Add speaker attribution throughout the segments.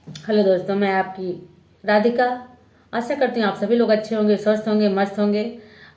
Speaker 1: Hello दोस्तों, मैं आपकी राधिका। आशा करती हूँ आप सभी लोग अच्छे होंगे, स्वस्थ होंगे, मस्त होंगे,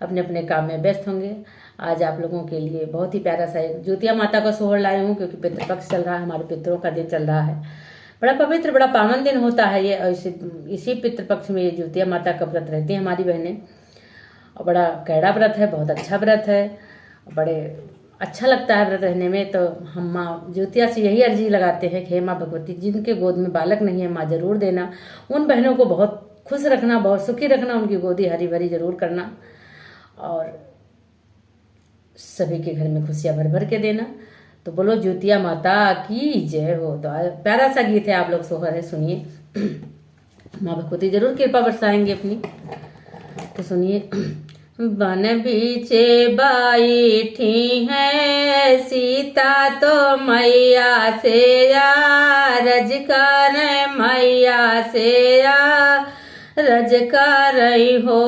Speaker 1: अपने अपने काम में व्यस्त होंगे। आज आप लोगों के लिए बहुत ही प्यारा सा एक ज्योतिया माता का सोहर लाई हूँ, क्योंकि पितृपक्ष चल रहा है, हमारे पितरों का दिन चल रहा है। बड़ा पवित्र, बड़ा पावन दिन होता है ये। इसी पितृपक्ष में ये ज्योतिया माता का व्रत रहती है हमारी बहनें। और बड़ा कैड़ा व्रत है, बहुत अच्छा व्रत है, बड़े अच्छा लगता है व्रत रहने में। तो हम माँ ज्योतिया से यही अर्जी लगाते हैं कि हे माँ भगवती, जिनके गोद में बालक नहीं है माँ जरूर देना। उन बहनों को बहुत खुश रखना, बहुत सुखी रखना, उनकी गोदी हरी भरी जरूर करना, और सभी के घर में खुशियां भर भर के देना। तो बोलो ज्योतिया माता की जय हो। तो प्यारा सा गीत है, आप लोग सोहर है, सुनिए। माँ भगवती जरूर कृपा बरसाएंगे अपनी। तो सुनिए। बन बीचे बैठी है सीता तो मैया से रज कर, मैया से रज कर हो।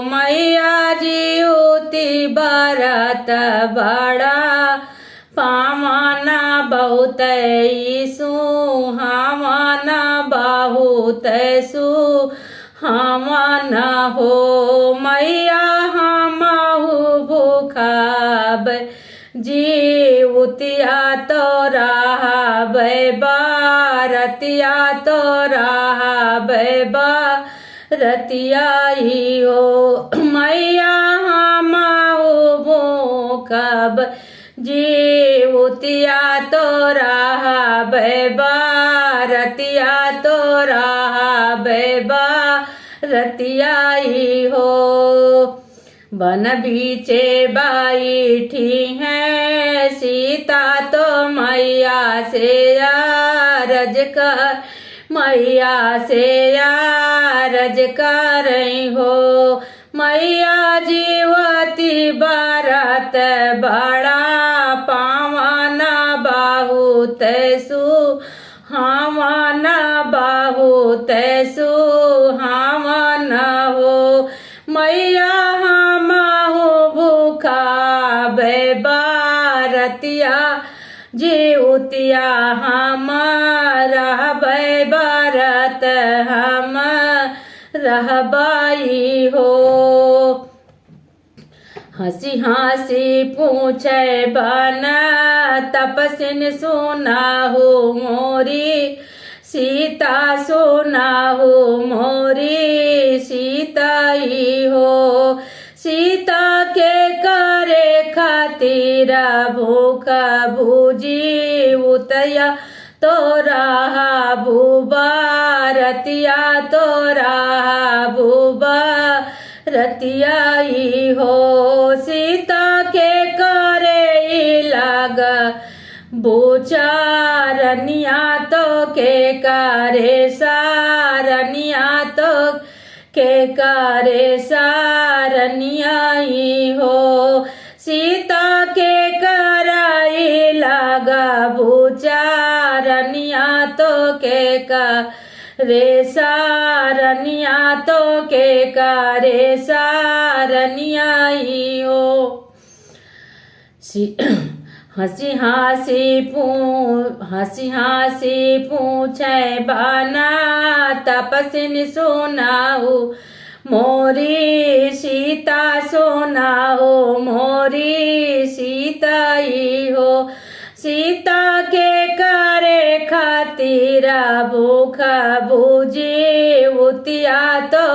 Speaker 1: मैया जी उती बरत बड़ा पावना बहुत सुहावना बहुत सुहावना हो। मैया हमहु भूखब जीवतिया तो रहबै बारतिया तो रहबै बारतिया ही हो। मैया हमहु भूखब जीवतिया तो रहबै बारतिया तो रहबै बारतिया ही हो। बन बीचे बैठी है सीता तो मैया से रज कर, मैया से रज कर हो। मैया जीवती बरत बड़ा पावना बहुत सुहावना बहुत सुहावना हो। मैया हमहु भूखबै बारतिया जीवतिया हम रहबै बरत हम रहबै हो। हंसी हंसी पूछे बन तपस्विन सुनाहु मोरी सीता, सुनाहु मोरी सीता ही हो। सीता के करे खातिर भूख भूजी उतया तो रहा भूबारतिया तो रहा भूबारतिया ही हो। सीता के करे लग बोचारनिया तो के करे सारनिया तो के करे सारनिया ही हो। सीता के कराई लगा बोचारनिया तो के करे सारनिया तो के करे सारनिया ही हो। हंसी हंसी पूछे बना तपस्विन सुनाहु मोरी सीता, सुनाहु मोरी सीता ही हो। सीता के करे खातिर भूख भूजी उतिया तो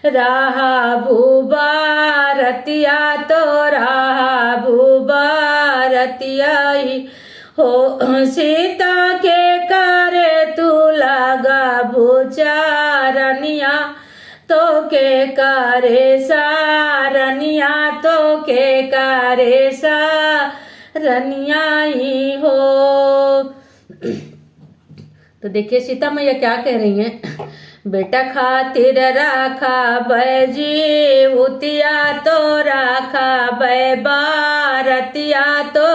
Speaker 1: रहा भूबारतिया तो रहा भूबारतिया ही हो। सीता के करे तू लगा भूचारनिया तो के करे सारनिया तो के करे सारनिया ही हो। तो देखिए सीता मैया क्या कह रही हैं। बेटा खातिर राखा बैजी उतिया तो राखा बै बारतिया तो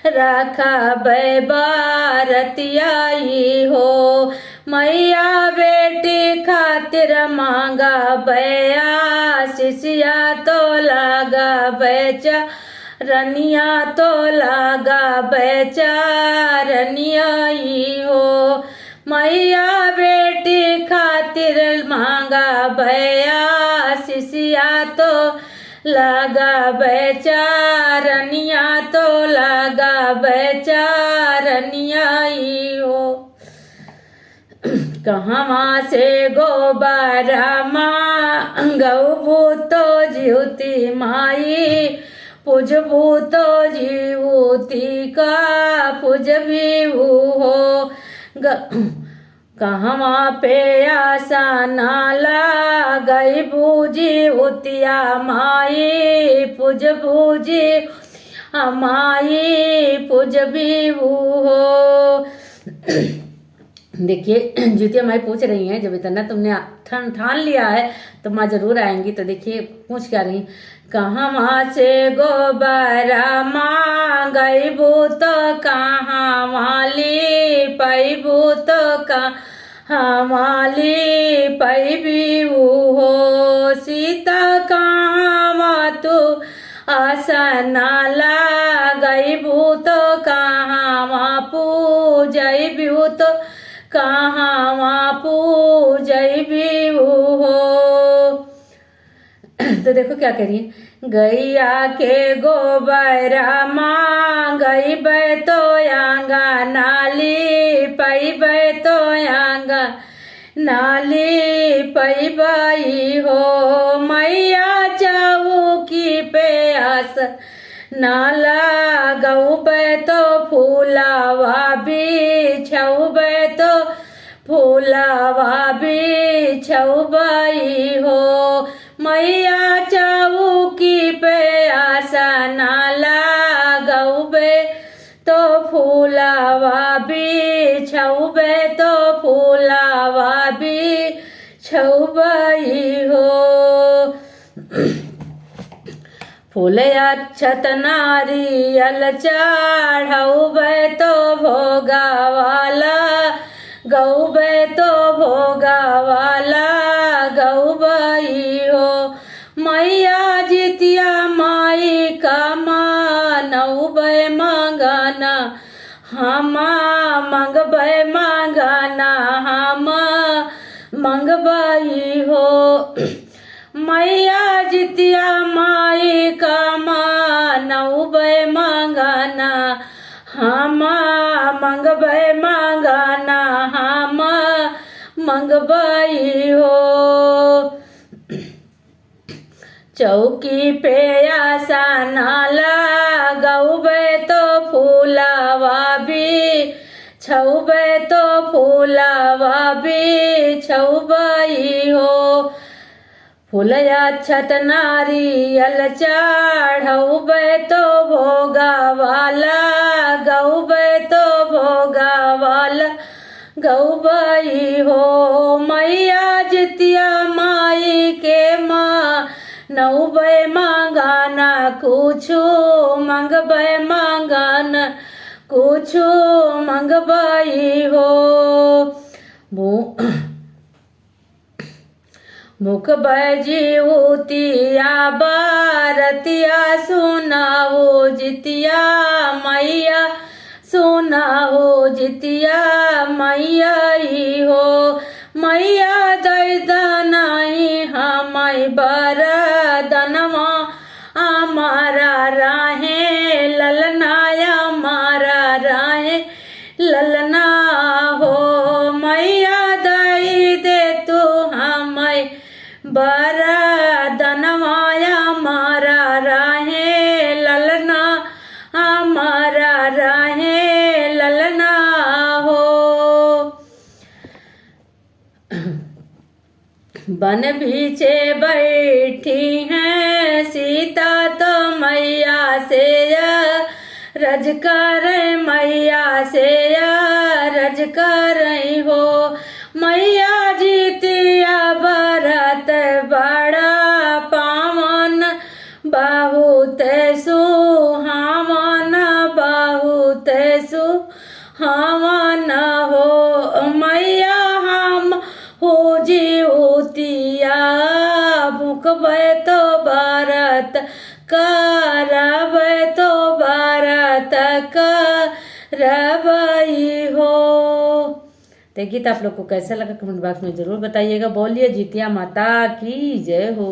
Speaker 1: राखा बै बारतिया ही हो। मैया बेटी खातिर मांगा बया शिष्या तो लागा बेचा रनिया तो लागा बेचा रनिया ही हो। मैया बेटी खातिर मांगा भैया शिशिया तो लगा बेचारनिया तो लगा बेचारनिया हो। कहाँ से गोबरा मांगबू तो जीवती माई पूजबू तो जीवती का पूजबी हो। कहवा पे आशा नाला गई बूजी उतिया माई पूज बूजी माई पूजबी हो। देखिए ज्योतिया माई पूछ रही हैं, जब इतना तुमने ठान लिया है तो माँ जरूर आएंगी। तो देखिए पूछ क्या रही, कहाँ से गोबरा मांगबू तो कहाँ वाली पैबू तो कहाँ वाली पैबी हो। सीता कहाँ तू आसन लगबू तो कहाँ पूजबू तो कहाँ पूजबी हो। तो देखो क्या करिए, गैया के गोबरा मांगबै तो आंगा नाली पैबै तो आंगा नाली पैबई हो। मैया चौकी पे आस नाला गौबै तो फूलावा बिछौबै तो फूलावा बिछौबई हो। मैया चौकी पे आसन लगौबै तो फूलावा बिछौबै तो फूलावा बिछौबई हो। फूल अक्षत नारियल चढ़ौबै तो भोगावाला गौबै तो भोगावाला गौबई हो। मैया जितिया माई का मानौबै मंगना हम मंगबै मंगना हम मंगबई हो। मैया जितिया माई का मानौबै मंगना हम मंगबै मंगना हम मंगबई हो। चौकी पे आसन लगौबै तो फूलावा बिछौबै तो फूलावा बिछौबई हो। फूल अक्षत नारियल चढ़ौबै तो भोगावाला गौबै तो भोगावाला गौबई हो। मैया जितिया माई के नौबै मंगना कुछु मंगबै मंगना कुछु मंगबई हो। मुख बजीउतिया बारतिया सुनाओ जितिया मैया सुनाओ जितिया मैया हो। मैया दैदनाई हमाय बरदनवा हमारा राहे ललनाया हमारा राहे ललना हो। मैया दई दे तू हमाय बरदनवाया हमारा राहे ललना हमारा राहे ललना हो। बन बीचे बैठी हैं सीता तो मैया से रज कर मैया से रज कर हो। मैया जीतिया बरत बड़ा पावन बहुत सुहावन बहुत सुहावन हो। मैया हम हो जीवतिया भूखबै तो बरत करबै तो बरत करबई हो। तो गीत आप लोग को कैसा लगा कमेंट बॉक्स में ज़रूर बताइएगा। बोलिए जितिया माता की जय हो।